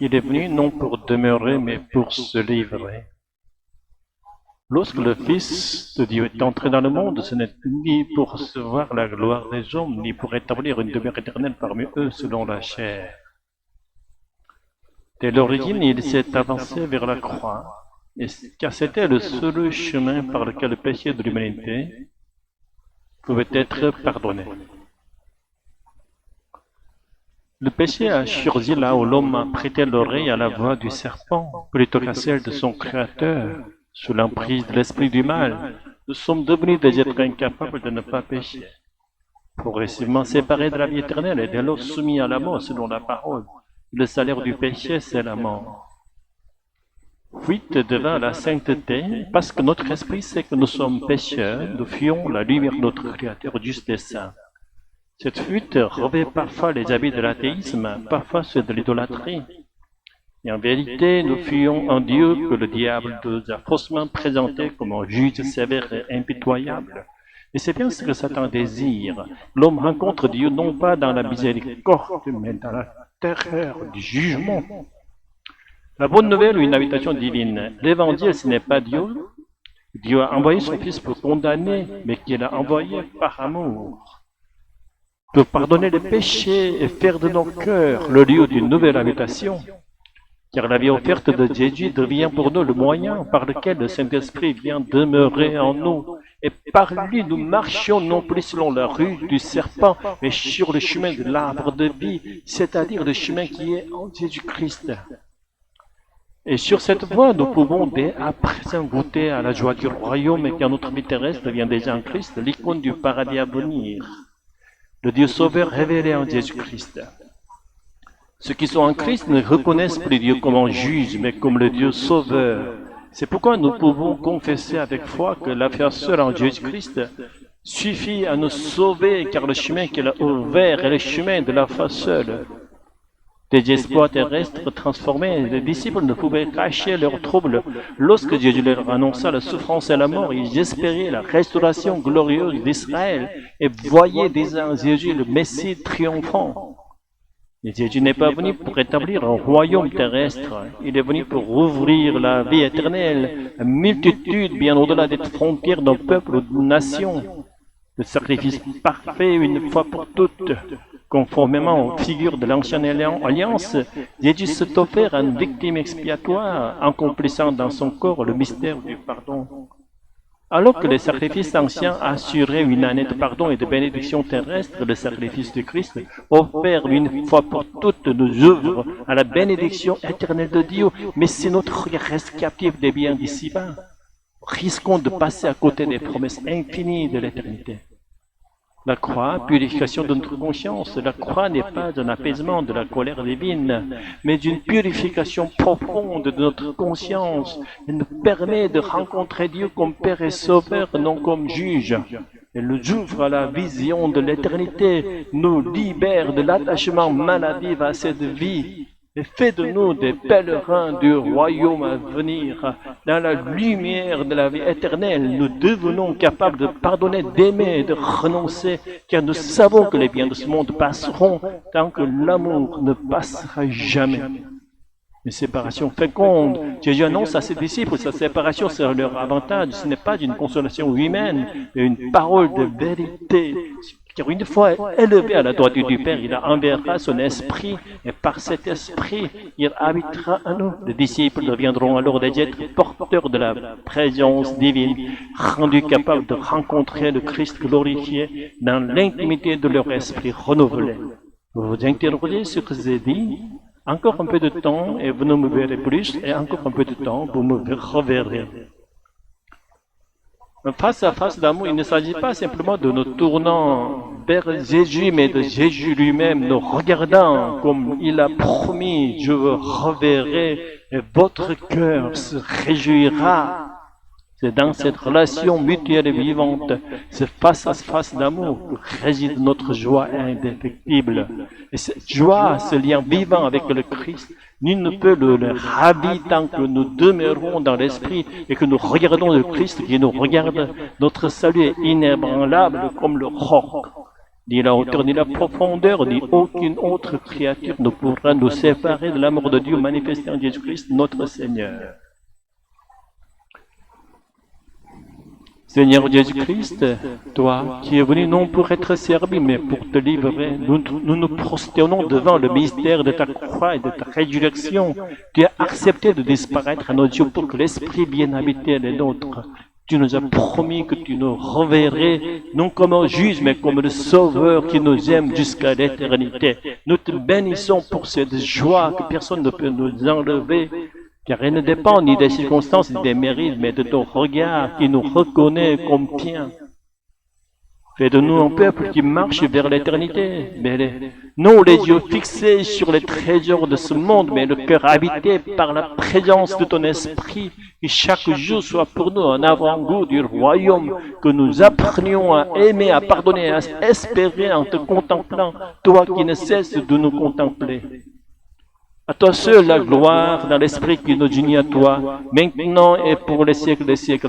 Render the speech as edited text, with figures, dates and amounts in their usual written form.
Il est venu non pour demeurer, mais pour se livrer. Lorsque le Fils de Dieu est entré dans le monde, ce n'est ni pour recevoir la gloire des hommes, ni pour établir une demeure éternelle parmi eux selon la chair. Dès l'origine, il s'est avancé vers la croix, car c'était le seul chemin par lequel le péché de l'humanité pouvait être pardonné. Le péché a surgi là où l'homme a prêté l'oreille à la voix du serpent, plutôt qu'à celle de son Créateur. Sous l'emprise de l'esprit du mal, nous sommes devenus des êtres incapables de ne pas pécher, progressivement séparés de la vie éternelle et dès lors soumis à la mort selon la parole. Le salaire du péché, c'est la mort. Fuite devant la sainteté, parce que notre esprit sait que nous sommes pécheurs, nous fuyons la lumière de notre Créateur juste et saint. Cette fuite revêt parfois les habits de l'athéisme, parfois ceux de l'idolâtrie. Et en vérité, nous fuyons un Dieu que le diable nous a faussement présenté comme un juge sévère et impitoyable. Et c'est bien ce que Satan désire. L'homme rencontre Dieu non pas dans la miséricorde, mais dans la terreur du jugement. La bonne nouvelle ou une invitation divine. L'évangile, ce n'est pas Dieu. Dieu a envoyé son Fils pour condamner, mais qu'il a envoyé par amour, pour pardonner les péchés et faire de nos cœurs le lieu d'une nouvelle habitation. Car la vie offerte de Jésus devient pour nous le moyen par lequel le Saint-Esprit vient demeurer en nous. Et par lui, nous marchions non plus selon la rue du serpent, mais sur le chemin de l'arbre de vie, c'est-à-dire le chemin qui est en Jésus-Christ. Et sur cette voie, nous pouvons dès à présent goûter à la joie du royaume, et car notre vie terrestre devient déjà en Christ l'icône du paradis à venir, le Dieu sauveur révélé en Jésus-Christ. Ceux qui sont en Christ ne reconnaissent plus Dieu comme un juge, mais comme le Dieu sauveur. C'est pourquoi nous pouvons confesser avec foi que la foi seule en Jésus-Christ suffit à nous sauver, car le chemin qu'il a ouvert est le chemin de la foi seule. Des espoirs terrestres transformés, les disciples ne pouvaient cacher leurs troubles. Lorsque Jésus leur annonça la souffrance et la mort, ils espéraient la restauration glorieuse d'Israël et voyaient déjà en Jésus le Messie triomphant. Et Jésus n'est pas venu pour établir un royaume terrestre, il est venu pour ouvrir la vie éternelle, à multitude bien au-delà des frontières d'un peuple ou d'une nation. Le sacrifice parfait une fois pour toutes, conformément aux figures de l'ancienne alliance, Jésus s'est offert à une victime expiatoire, accomplissant dans son corps le mystère du pardon. Alors que les sacrifices anciens assuraient une année de pardon et de bénédiction terrestre, le sacrifice de Christ, offert une fois pour toutes, nous ouvre à la bénédiction éternelle de Dieu. Mais si notre regard reste captif des biens d'ici-bas, risquons de passer à côté des promesses infinies de l'éternité. La croix, purification de notre conscience. La croix n'est pas un apaisement de la colère divine, mais une purification profonde de notre conscience. Elle nous permet de rencontrer Dieu comme Père et Sauveur, non comme juge. Elle nous ouvre à la vision de l'éternité, nous libère de l'attachement maladif à cette vie, et fait de nous des pèlerins du royaume à venir. Dans la lumière de la vie éternelle, nous devenons capables de pardonner, d'aimer, de renoncer, car nous savons que les biens de ce monde passeront tant que l'amour ne passera jamais. Une séparation féconde. Jésus annonce à ses disciples sa séparation sur leur avantage. Ce n'est pas une consolation humaine, mais une parole de vérité. Car une fois élevé à la droiture du Père, il enverra son esprit, et par cet esprit, il habitera en nous. Les disciples deviendront alors des êtres porteurs de la présence divine, rendus capables de rencontrer le Christ glorifié dans l'intimité de leur esprit renouvelé. Vous vous interrogez sur ce que j'ai dit? Encore un peu de temps et vous ne me verrez plus, et encore un peu de temps, vous me reverrez. Face à face d'amour, il ne s'agit pas simplement de nous tournant vers Jésus, mais de Jésus lui-même, nous regardant comme il a promis, je vous reverrai et votre cœur se réjouira. C'est dans cette relation mutuelle et vivante, ce face-à-face d'amour que réside notre joie indéfectible. Et cette joie, ce lien vivant avec le Christ, nul ne peut le ravir tant que nous demeurons dans l'esprit et que nous regardons le Christ qui nous regarde. Notre salut est inébranlable comme le roc. Ni la hauteur, ni la profondeur, ni aucune autre créature ne pourra nous séparer de l'amour de Dieu manifesté en Jésus-Christ, notre Seigneur. Seigneur Jésus-Christ, toi qui es venu non pour être servi, mais pour te livrer, nous nous prosternons devant le mystère de ta croix et de ta résurrection. Tu as accepté de disparaître à nos yeux pour que l'Esprit bien habité les nôtres. Tu nous as promis que tu nous reverrais, non comme un juge, mais comme le Sauveur qui nous aime jusqu'à l'éternité. Nous te bénissons pour cette joie que personne ne peut nous enlever, car elle ne dépend ni des circonstances ni des mérites, mais de ton regard qui nous reconnaît comme tien. Fais de nous un peuple qui marche vers l'éternité, non les yeux fixés sur les trésors de ce monde, mais le cœur habité par la présence de ton esprit, et chaque jour soit pour nous un avant-goût du royaume, que nous apprenions à aimer, à pardonner, à espérer en te contemplant, toi qui ne cesses de nous contempler. À toi seul la gloire dans l'esprit qui nous unit à toi, maintenant et pour les siècles des siècles.